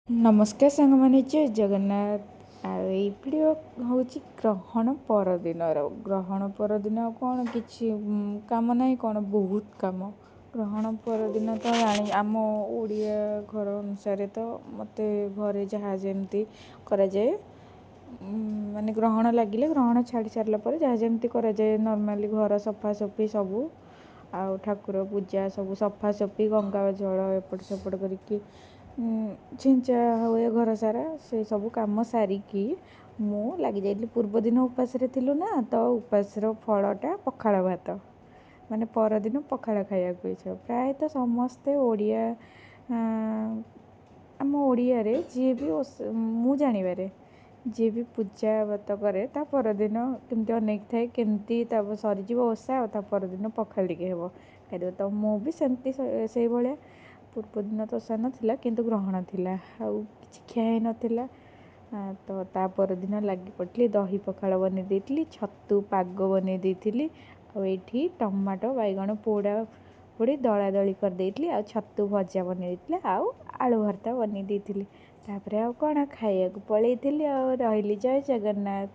ନମସ୍କାର ସାଙ୍ଗମାନେ, ଜୟ ଜଗନ୍ନାଥ। ଆଉ ଏଇ ଭିଡ଼ିଓ ହେଉଛି ଗ୍ରହଣ ପରଦିନର। ଗ୍ରହଣ ପରଦିନ କ'ଣ କିଛି କାମ ନାହିଁ, କ'ଣ ବହୁତ କାମ। ଗ୍ରହଣ ପରଦିନ ତ ଆମ ଓଡ଼ିଆ ଘର ଅନୁସାରେ ତ ମୋତେ ଘରେ ଯାହା ଯେମିତି କରାଯାଏ, ମାନେ ଗ୍ରହଣ ଲାଗିଲେ, ଗ୍ରହଣ ଛାଡ଼ି ସାରିଲା ପରେ ଯାହା ଯେମିତି କରାଯାଏ ନର୍ମାଲି ଘର ସଫାସଫି ସବୁ, ଆଉ ଠାକୁର ପୂଜା ସବୁ ସଫାସଫି, ଗଙ୍ଗା ଜଳ ଏପଟ ସେପଟ କରିକି ଛିଞ୍ଚା ହୁଏ ଘର ସାରା। ସେ ସବୁ କାମ ସାରିକି ମୁଁ ଲାଗିଯାଇଥିଲି। ପୂର୍ବ ଦିନ ଉପାସରେ ଥିଲୁ ନା, ତ ଉପାସର ଫଳଟା ପଖାଳ ଭାତ, ମାନେ ପରଦିନ ପଖାଳ ଖାଇବାକୁ ଇଚ୍ଛା। ପ୍ରାୟତଃ ସମସ୍ତେ ଓଡ଼ିଆ, ଆମ ଓଡ଼ିଆରେ ଯିଏ ବି ମୁଁ ଜାଣିବାରେ ଯିଏ ବି ପୂଜା ବ୍ରତ କରେ ତା ପରଦିନ କେମିତି ଅନେଇକି ଥାଏ କେମିତି ତା ସରିଯିବ ଓଷା ଆଉ ତା ପରଦିନ ପଖାଳ ଟିକେ ହେବ ଖାଇଦେବ। ତ ମୁଁ ବି ସେମିତି ସେଇଭଳିଆ ପୂର୍ବଦିନ ତ ଓଷା ନଥିଲା କିନ୍ତୁ ଗ୍ରହଣ ଥିଲା, ଆଉ କିଛି ଖିଆ ହେଇନଥିଲା। ତ ତା ପରଦିନ ଲାଗି ପଡ଼ିଥିଲି, ଦହି ପଖାଳ ବନେଇ ଦେଇଥିଲି, ଛତୁ ପାଗ ବନେଇ ଦେଇଥିଲି, ଆଉ ଏଇଠି ଟମାଟୋ ବାଇଗଣ ପୋଡ଼ା ପୋଡ଼ି ଦଳାଦଳି କରିଦେଇଥିଲି, ଆଉ ଛତୁ ଭଜା ବନେଇ ଦେଇଥିଲି, ଆଉ ଆଳୁ ଭର୍ତ୍ତା ବନେଇ ଦେଇଥିଲି। ତାପରେ ଆଉ କ'ଣ ଖାଇବାକୁ ପଳେଇଥିଲି ଆଉ ରହିଲି। ଜୟ ଜଗନ୍ନାଥ।